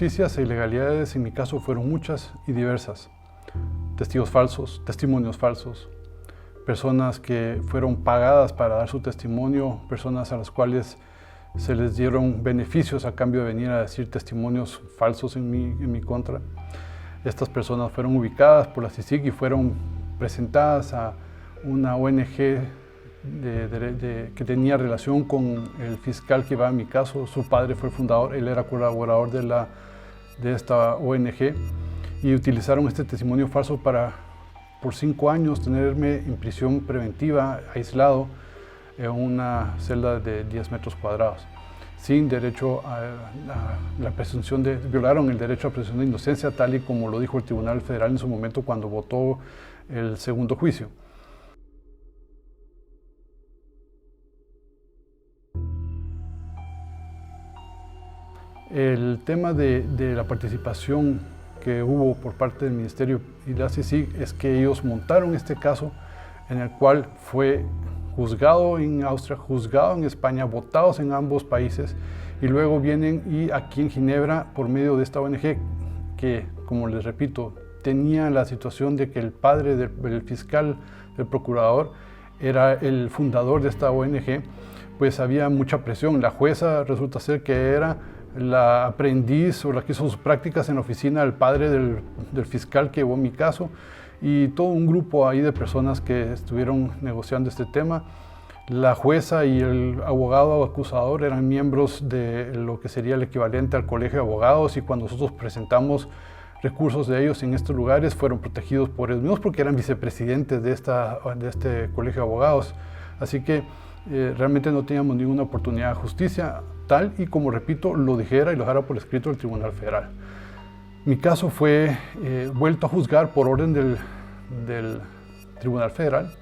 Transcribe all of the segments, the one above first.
injusticias e ilegalidades en mi caso fueron muchas y diversas. Testigos falsos, testimonios falsos, personas que fueron pagadas para dar su testimonio, personas a las cuales se les dieron beneficios a cambio de venir a decir testimonios falsos en mi contra. Estas personas fueron ubicadas por la CICIG y fueron presentadas a una ONG que tenía relación con el fiscal que va en mi caso. Su padre fue el fundador, él era colaborador de esta ONG, y utilizaron este testimonio falso para, por 5 años, tenerme en prisión preventiva, aislado, en una celda de 10 metros cuadrados, sin derecho a la presunción violaron el derecho a presunción de inocencia, tal y como lo dijo el Tribunal Federal en su momento cuando votó el segundo juicio. El tema de la participación que hubo por parte del Ministerio y la CICIG es que ellos montaron este caso en el cual fue juzgado en Austria, juzgado en España, votados en ambos países, y luego vienen y aquí en Ginebra, por medio de esta ONG, que, como les repito, tenía la situación de que el padre del fiscal, del procurador, era el fundador de esta ONG, pues había mucha presión. La jueza resulta ser que era la aprendiz o la que hizo sus prácticas en la oficina del padre del fiscal que llevó mi caso, y todo un grupo ahí de personas que estuvieron negociando este tema. La jueza y el abogado acusador eran miembros de lo que sería el equivalente al colegio de abogados, y cuando nosotros presentamos recursos de ellos en estos lugares fueron protegidos por ellos mismos porque eran vicepresidentes de este colegio de abogados. Así que realmente no teníamos ninguna oportunidad de justicia, tal y como, repito, lo dijera y lo dejara por escrito el Tribunal Federal. Mi caso fue vuelto a juzgar por orden del Tribunal Federal.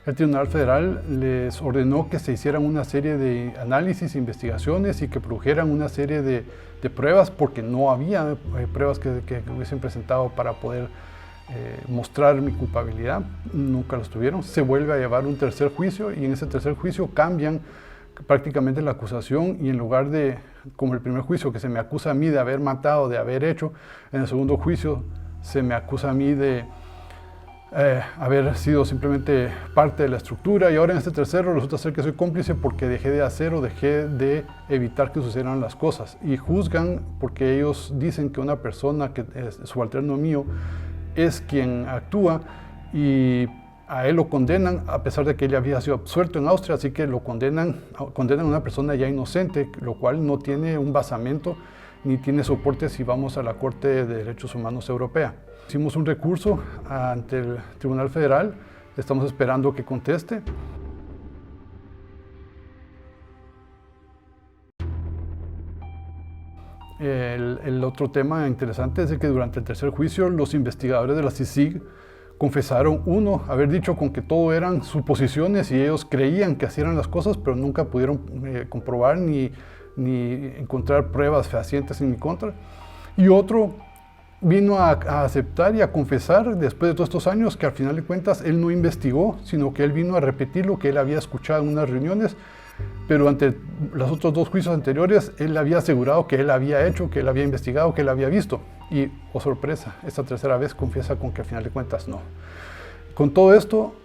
El Tribunal Federal les ordenó que se hicieran una serie de análisis, investigaciones y que produjeran una serie de pruebas, porque no había pruebas que hubiesen presentado para poder mostrar mi culpabilidad. Nunca los tuvieron. Se vuelve a llevar un tercer juicio, y en ese tercer juicio cambian prácticamente la acusación, y en lugar de, como el primer juicio, que se me acusa a mí de haber matado, de haber hecho, en el segundo juicio se me acusa a mí de haber sido simplemente parte de la estructura, y ahora en este tercero resulta ser que soy cómplice porque dejé de hacer o dejé de evitar que sucedieran las cosas, y juzgan porque ellos dicen que una persona que es subalterno mío es quien actúa, y a él lo condenan a pesar de que él había sido absuelto en Austria, así que lo condenan a una persona ya inocente, lo cual no tiene un basamento ni tiene soporte si vamos a la Corte de Derechos Humanos Europea. Hicimos un recurso ante el Tribunal Federal, estamos esperando que conteste. El otro tema interesante es que durante el tercer juicio los investigadores de la CICIG confesaron, uno, haber dicho con que todo eran suposiciones y ellos creían que hacían las cosas, pero nunca pudieron comprobar ni encontrar pruebas fehacientes en mi contra. Y otro vino a aceptar y a confesar, después de todos estos años, que al final de cuentas él no investigó, sino que él vino a repetir lo que él había escuchado en unas reuniones, pero ante los otros dos juicios anteriores él había asegurado que él había hecho, que él había investigado, que él había visto. Y, oh sorpresa, esta tercera vez confiesa con que al final de cuentas no. Con todo esto,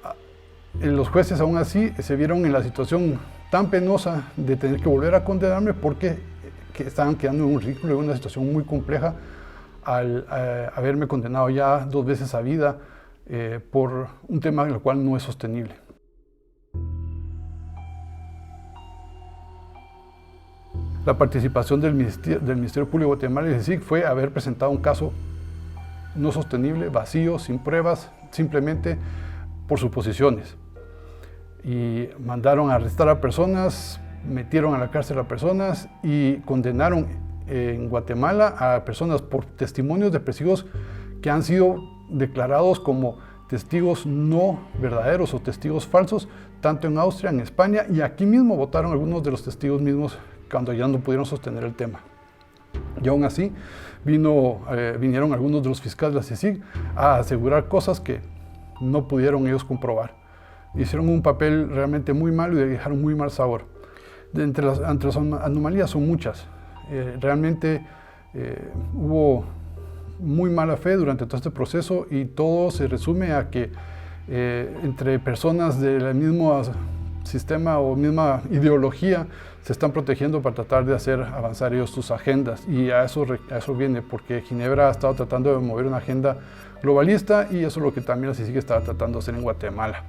los jueces aún así se vieron en la situación tan penosa de tener que volver a condenarme, porque estaban quedando en un ridículo, en una situación muy compleja, al haberme condenado ya 2 veces a vida por un tema en el cual no es sostenible. La participación del Ministerio Público de Guatemala y el CICIG fue haber presentado un caso no sostenible, vacío, sin pruebas, simplemente por suposiciones. Y mandaron a arrestar a personas, metieron a la cárcel a personas y condenaron en Guatemala a personas por testimonios de testigos que han sido declarados como testigos no verdaderos o testigos falsos, tanto en Austria, en España, y aquí mismo votaron algunos de los testigos mismos cuando ya no pudieron sostener el tema. Y aún así vinieron algunos de los fiscales de la CICIG a asegurar cosas que no pudieron ellos comprobar. Hicieron un papel realmente muy malo y dejaron muy mal sabor. Entre las anomalías son muchas. Realmente Hubo muy mala fe durante todo este proceso y todo se resume a que entre personas del mismo sistema o misma ideología se están protegiendo para tratar de hacer avanzar ellos sus agendas, y a eso viene, porque Ginebra ha estado tratando de mover una agenda globalista y eso es lo que también la CICIG estaba tratando de hacer en Guatemala.